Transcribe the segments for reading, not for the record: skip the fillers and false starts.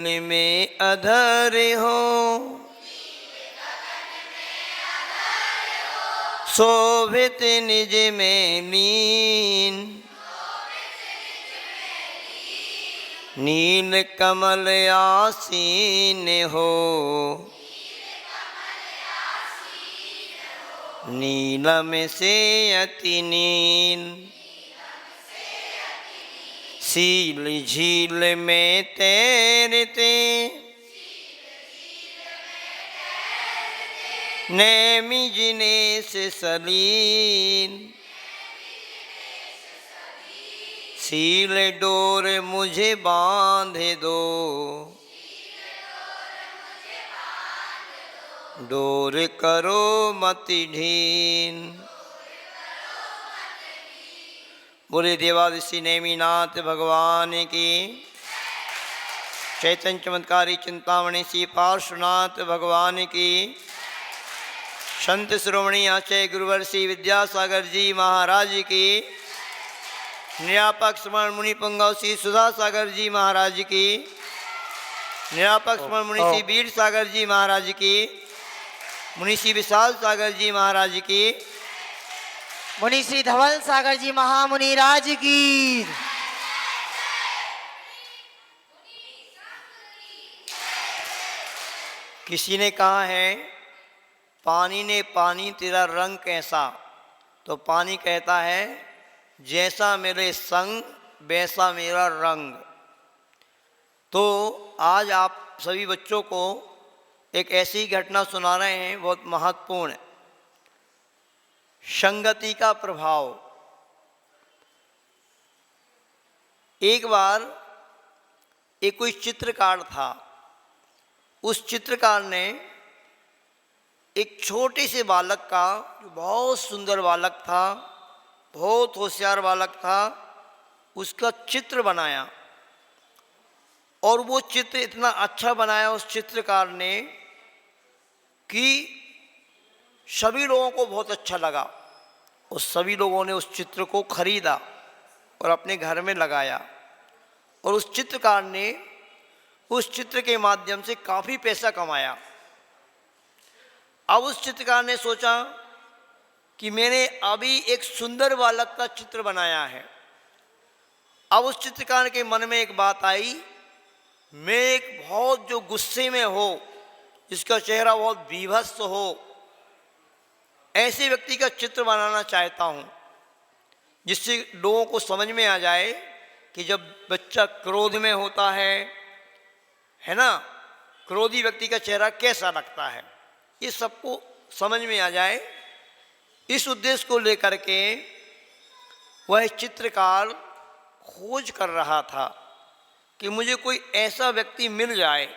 में अधर हो, शोभित निज में लीन, नील कमल आसीन हो, नीलम से अति नील, सील झील में तैरते, नैमि जिनेश सलील, सील डोर मुझे बांध दो, डोर करो मति ढील। बोले देवादिश्री नेमिनाथ भगवान की, चैतन्य चमत्कारी चिंतामणि श्री पार्श्वनाथ भगवान की, संत शिरोमणि आचार्य गुरुवर श्री विद्यासागर जी महाराज की, निरापक स्मरण मुनि पुंगव श्री सुधा सागर जी महाराज की, निरापक स्मरण मुनि श्री वीर सागर जी महाराज की, मुनि श्री विशाल सागर जी महाराज की, मुनि श्री धवल सागर जी महामुनि राज की। किसी ने कहा है पानी ने पानी तेरा रंग कैसा, तो पानी कहता है जैसा मेरे संग वैसा मेरा रंग। तो आज आप सभी बच्चों को एक ऐसी घटना सुना रहे हैं बहुत महत्वपूर्ण, संगति का प्रभाव। एक बार एक कोई चित्रकार था, उस चित्रकार ने एक छोटे से बालक का, जो बहुत सुंदर बालक था, बहुत होशियार बालक था, उसका चित्र बनाया। और वो चित्र इतना अच्छा बनाया उस चित्रकार ने कि सभी लोगों को बहुत अच्छा लगा। उस सभी लोगों ने उस चित्र को खरीदा और अपने घर में लगाया। और उस चित्रकार ने उस चित्र के माध्यम से काफ़ी पैसा कमाया। अब उस चित्रकार ने सोचा कि मैंने अभी एक सुंदर बालक का चित्र बनाया है। अब उस चित्रकार के मन में एक बात आई, मैं एक बहुत जो गुस्से में हो, जिसका चेहरा बहुत बीभत्स हो, ऐसे व्यक्ति का चित्र बनाना चाहता हूँ, जिससे लोगों को समझ में आ जाए कि जब बच्चा क्रोध में होता है ना, क्रोधी व्यक्ति का चेहरा कैसा लगता है, ये सबको समझ में आ जाए। इस उद्देश्य को लेकर के वह चित्रकार खोज कर रहा था कि मुझे कोई ऐसा व्यक्ति मिल जाए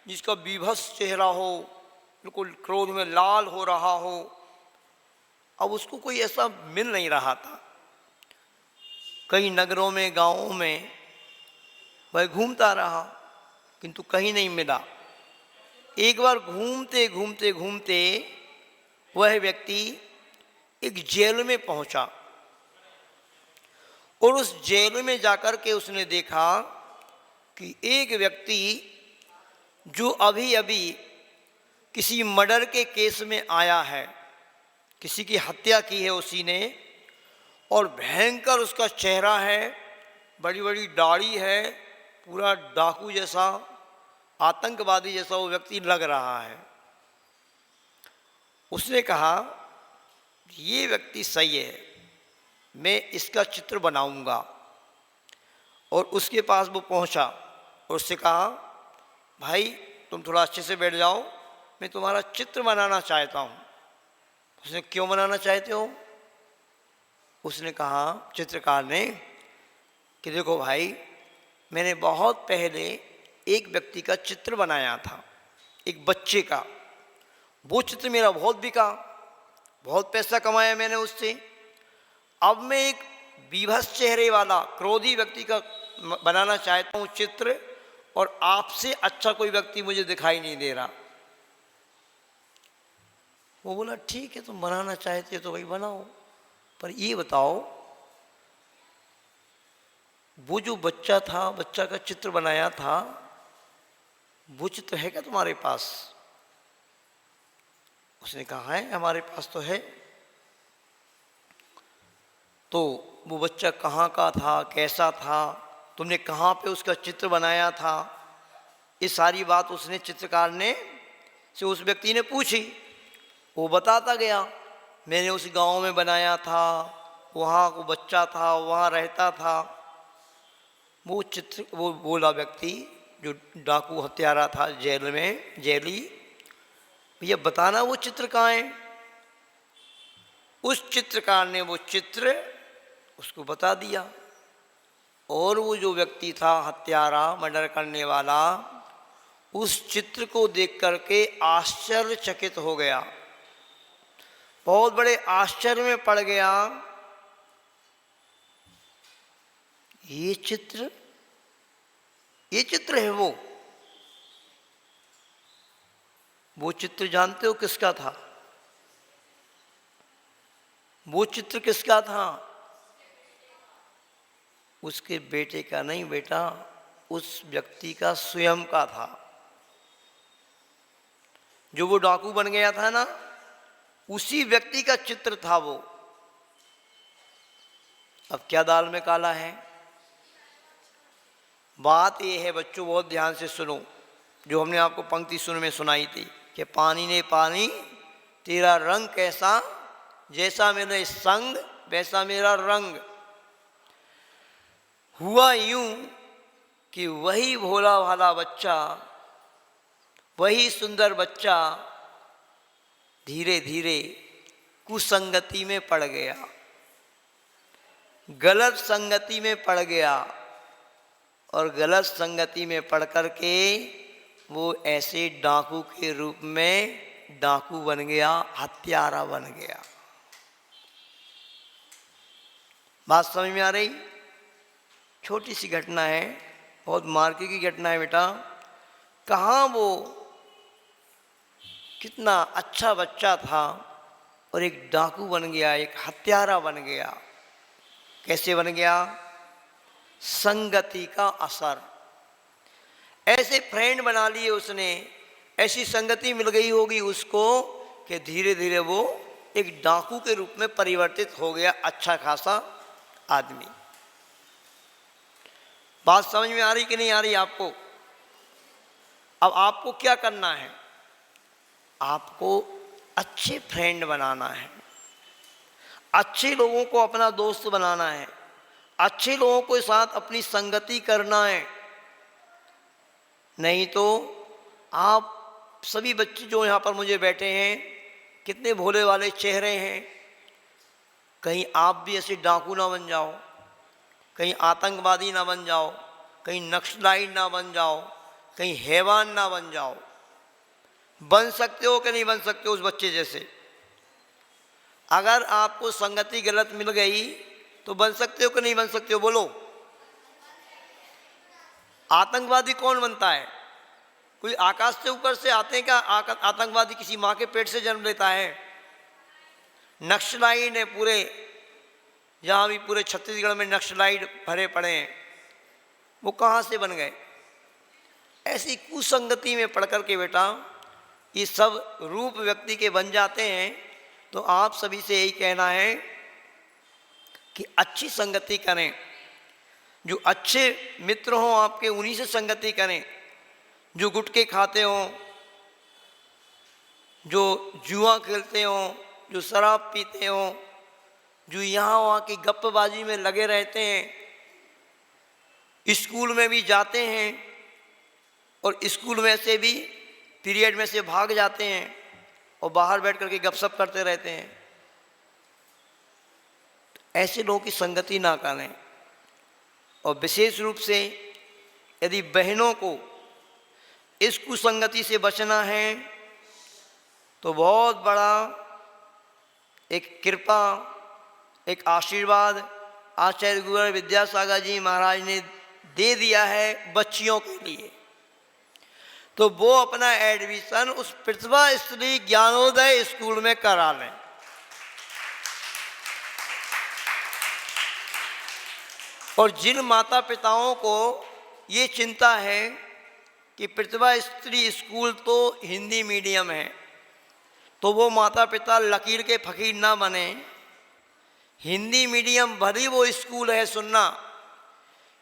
जिसका बीभत्स चेहरा हो, बिल्कुल क्रोध में लाल हो रहा हो। अब उसको कोई ऐसा मिल नहीं रहा था। कई नगरों में, गांवों में वह घूमता रहा, किंतु कहीं नहीं मिला। एक बार घूमते घूमते घूमते वह व्यक्ति एक जेल में पहुंचा। और उस जेल में जाकर के उसने देखा कि एक व्यक्ति जो अभी अभी किसी मर्डर के केस में आया है, किसी की हत्या की है उसी ने, और भयंकर उसका चेहरा है, बड़ी बड़ी दाढ़ी है, पूरा डाकू जैसा, आतंकवादी जैसा वो व्यक्ति लग रहा है। उसने कहा ये व्यक्ति सही है, मैं इसका चित्र बनाऊंगा। और उसके पास वो पहुंचा और उससे कहा भाई तुम थोड़ा अच्छे से बैठ जाओ, मैं तुम्हारा चित्र बनाना चाहता हूँ। उसने क्यों बनाना चाहते हो? उसने कहा, चित्रकार ने, कि देखो भाई, मैंने बहुत पहले एक व्यक्ति का चित्र बनाया था, एक बच्चे का। वो चित्र मेरा बहुत बिका, बहुत पैसा कमाया मैंने उससे। अब मैं एक बीभत्स चेहरे वाला क्रोधी व्यक्ति का बनाना चाहता हूँ चित्र, और आपसे अच्छा कोई व्यक्ति मुझे दिखाई नहीं दे रहा। वो बोला ठीक है, तुम बनाना चाहते हो तो भाई बनाओ, पर ये बताओ वो जो बच्चा था, बच्चा का चित्र बनाया था, वो चित्र है क्या तुम्हारे पास? उसने कहा है हमारे पास तो है। तो वो बच्चा कहाँ का था, कैसा था, तुमने कहाँ पे उसका चित्र बनाया था, ये सारी बात उसने चित्रकार ने से उस व्यक्ति ने पूछी। वो बताता गया, मैंने उस गांव में बनाया था, वहाँ वो बच्चा था, वहाँ रहता था। वो चित्र, वो बोला व्यक्ति जो डाकू हत्यारा था जेल में, जेली, भैया बताना वो चित्र कहाँ है। उस चित्रकार ने वो चित्र उसको बता दिया। और वो जो व्यक्ति था हत्यारा, मर्डर करने वाला, उस चित्र को देख करके आश्चर्यचकित हो गया, बहुत बड़े आश्चर्य में पड़ गया। ये चित्र है वो चित्र जानते हो किसका था? वो चित्र किसका था? उसके बेटे का नहीं बेटा, उस व्यक्ति का स्वयं का था। जो वो डाकू बन गया था ना, उसी व्यक्ति का चित्र था वो। अब क्या दाल में काला है? बात ये है बच्चों, बहुत ध्यान से सुनो, जो हमने आपको पंक्ति शुरू में सुनाई थी कि पानी ने पानी तेरा रंग कैसा, जैसा मेरे संग वैसा मेरा रंग। हुआ यूं कि वही भोला भाला बच्चा, वही सुंदर बच्चा धीरे धीरे कुसंगति में पड़ गया, गलत संगति में पड़ गया। और गलत संगति में पड़ करके वो ऐसे डाकू के रूप में डाकू बन गया, हत्यारा बन गया। बात समझ में आ रही? छोटी सी घटना है, बहुत मार्के की घटना है बेटा। कहाँ वो कितना अच्छा बच्चा था और एक डाकू बन गया, एक हत्यारा बन गया। कैसे बन गया? संगति का असर। ऐसे फ्रेंड बना लिए उसने, ऐसी संगति मिल गई होगी उसको कि धीरे धीरे वो एक डाकू के रूप में परिवर्तित हो गया, अच्छा खासा आदमी। बात समझ में आ रही कि नहीं आ रही आपको? अब आपको क्या करना है? आपको अच्छे फ्रेंड बनाना है, अच्छे लोगों को अपना दोस्त बनाना है, अच्छे लोगों के साथ अपनी संगति करना है। नहीं तो आप सभी बच्चे जो यहाँ पर मुझे बैठे हैं, कितने भोले वाले चेहरे हैं, कहीं आप भी ऐसे डाकू ना बन जाओ, कहीं आतंकवादी ना बन जाओ, कहीं नक्सलाइट ना बन जाओ, कहीं हैवान ना बन जाओ। बन सकते हो कि नहीं बन सकते हो उस बच्चे जैसे? अगर आपको संगति गलत मिल गई तो बन सकते हो कि नहीं बन सकते हो? बोलो। आतंकवादी कौन बनता है? कोई आकाश से ऊपर से आते हैं क्या आतंकवादी? किसी माँ के पेट से जन्म लेता है? नक्सलाइट है पूरे, जहाँ भी पूरे छत्तीसगढ़ में नक्सलाइट भरे पड़े हैं, वो कहाँ से बन गए? ऐसी कुसंगति में पढ़ कर के बेटा ये सब रूप व्यक्ति के बन जाते हैं। तो आप सभी से यही कहना है कि अच्छी संगति करें, जो अच्छे मित्र हों आपके उन्हीं से संगति करें। जो गुटखे खाते हों, जो जुआ खेलते हों, जो शराब पीते हों, जो यहाँ वहाँ की गप्पबाजी में लगे रहते हैं, स्कूल में भी जाते हैं और स्कूल में से भी पीरियड में से भाग जाते हैं और बाहर बैठ करके गपशप करते रहते हैं, ऐसे लोगों की संगति ना करें। और विशेष रूप से यदि बहनों को इस कुसंगति से बचना है तो बहुत बड़ा एक कृपा, एक आशीर्वाद आचार्य गुरु विद्यासागर जी महाराज ने दे दिया है बच्चियों के लिए। तो वो अपना एडमिशन उस प्रतिभा स्त्री ज्ञानोदय स्कूल में करा लें। और जिन माता पिताओं को ये चिंता है कि प्रतिभा स्त्री स्कूल तो हिंदी मीडियम है, तो वो माता पिता लकीर के फकीर ना बने। हिंदी मीडियम भरी वो स्कूल है सुनना,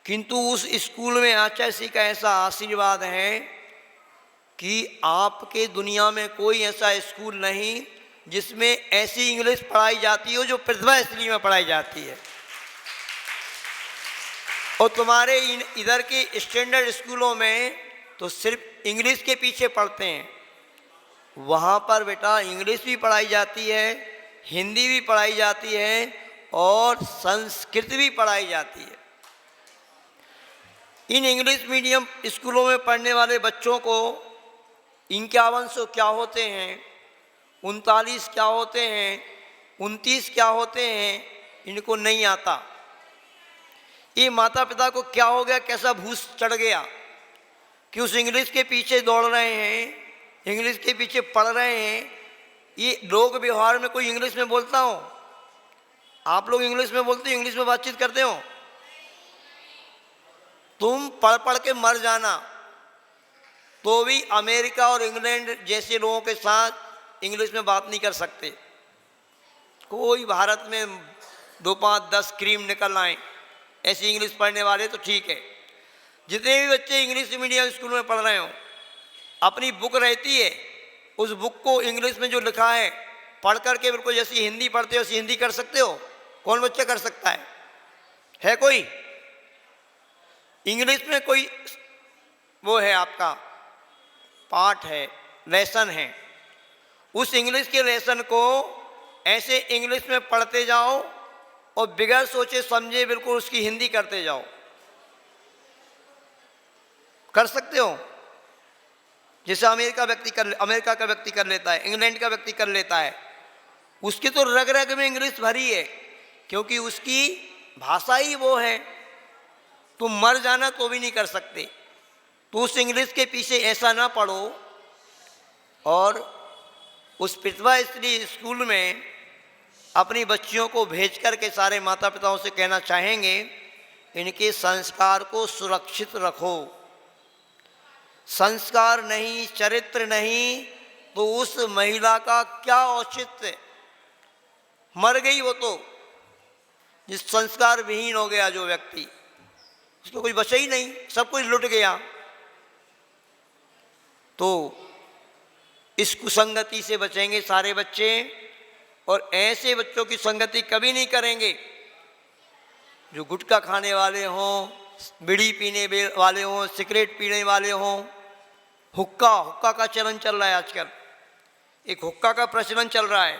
किंतु उस स्कूल में आचार्य श्री का ऐसा आशीर्वाद है कि आपके दुनिया में कोई ऐसा स्कूल नहीं जिसमें ऐसी इंग्लिश पढ़ाई जाती हो जो प्रतिभा स्त्री में पढ़ाई जाती है। और तुम्हारे इधर के स्टैंडर्ड स्कूलों में तो सिर्फ इंग्लिश के पीछे पढ़ते हैं, वहाँ पर बेटा इंग्लिश भी पढ़ाई जाती है, हिंदी भी पढ़ाई जाती है और संस्कृत भी पढ़ाई जाती है। इन इंग्लिश मीडियम स्कूलों में पढ़ने वाले बच्चों को 51 क्या होते हैं, 39 क्या होते हैं, 29 क्या होते हैं, इनको नहीं आता। ये माता पिता को क्या हो गया, कैसा भूस चढ़ गया कि उस इंग्लिश के पीछे दौड़ रहे हैं, इंग्लिश के पीछे पढ़ रहे हैं। ये लोग व्यवहार में कोई इंग्लिश में बोलता हो, आप लोग इंग्लिश में बोलते हो, इंग्लिश में बातचीत करते हो, तुम पढ़ पढ़ के मर जाना तो भी अमेरिका और इंग्लैंड जैसे लोगों के साथ इंग्लिश में बात नहीं कर सकते। कोई भारत में 2, 5, 10 क्रीम निकल आए ऐसी इंग्लिश पढ़ने वाले तो ठीक है। जितने भी बच्चे इंग्लिश मीडियम स्कूल में पढ़ रहे हो, अपनी बुक रहती है, उस बुक को इंग्लिश में जो लिखा है पढ़ करके बिल्कुल जैसी हिंदी पढ़ते हो वैसी हिंदी कर सकते हो। कौन बच्चा कर सकता है कोई? इंग्लिश में कोई वो है आपका पाठ है, लेसन है, उस इंग्लिश के लेसन को ऐसे इंग्लिश में पढ़ते जाओ और बिगैर सोचे समझे बिल्कुल उसकी हिंदी करते जाओ। कर सकते हो? जैसे अमेरिका का व्यक्ति कर लेता है, इंग्लैंड का व्यक्ति कर लेता है, उसकी तो रग रग में इंग्लिश भरी है, क्योंकि उसकी भाषा ही वो है। तुम मर जाना तो भी नहीं कर सकते। तो उस इंग्लिश के पीछे ऐसा ना पढ़ो। और उस प्रतिभा स्त्री स्कूल में अपनी बच्चियों को भेज कर के सारे माता पिताओं से कहना चाहेंगे, इनके संस्कार को सुरक्षित रखो। संस्कार नहीं, चरित्र नहीं, तो उस महिला का क्या औचित्य? मर गई वो तो, जिस संस्कार विहीन हो गया जो व्यक्ति, उसको कुछ बचा ही नहीं, सब कुछ लुट गया। तो इस कुसंगति से बचेंगे सारे बच्चे, और ऐसे बच्चों की संगति कभी नहीं करेंगे जो गुटखा खाने वाले हों, बीड़ी पीने वाले हों, सिगरेट पीने वाले हों। हुक्का का चलन चल रहा है आजकल, एक हुक्का का प्रचलन चल रहा है।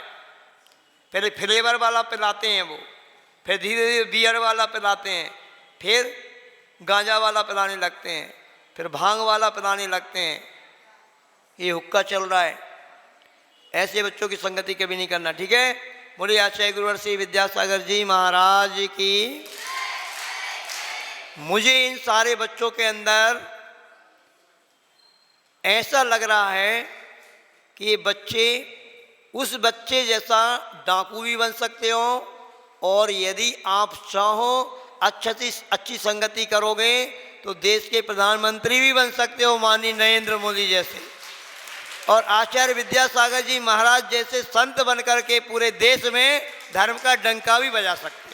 पहले फ्लेवर वाला पिलाते हैं वो, फिर धीरे धीरे बियर वाला पिलाते हैं, फिर गांजा वाला पिलाने लगते हैं, फिर भांग वाला पिलाने लगते हैं। ये हुक्का चल रहा है। ऐसे बच्चों की संगति कभी नहीं करना, ठीक है? बोलिए आचार्य गुरुवर श्री विद्यासागर जी महाराज की। मुझे इन सारे बच्चों के अंदर ऐसा लग रहा है कि ये बच्चे उस बच्चे जैसा डाकू भी बन सकते हो, और यदि आप चाहो अच्छी संगति करोगे तो देश के प्रधानमंत्री भी बन सकते हो, माननीय नरेंद्र मोदी जैसे, और आचार्य विद्यासागर जी महाराज जैसे संत बनकर के पूरे देश में धर्म का डंका भी बजा सकते हो।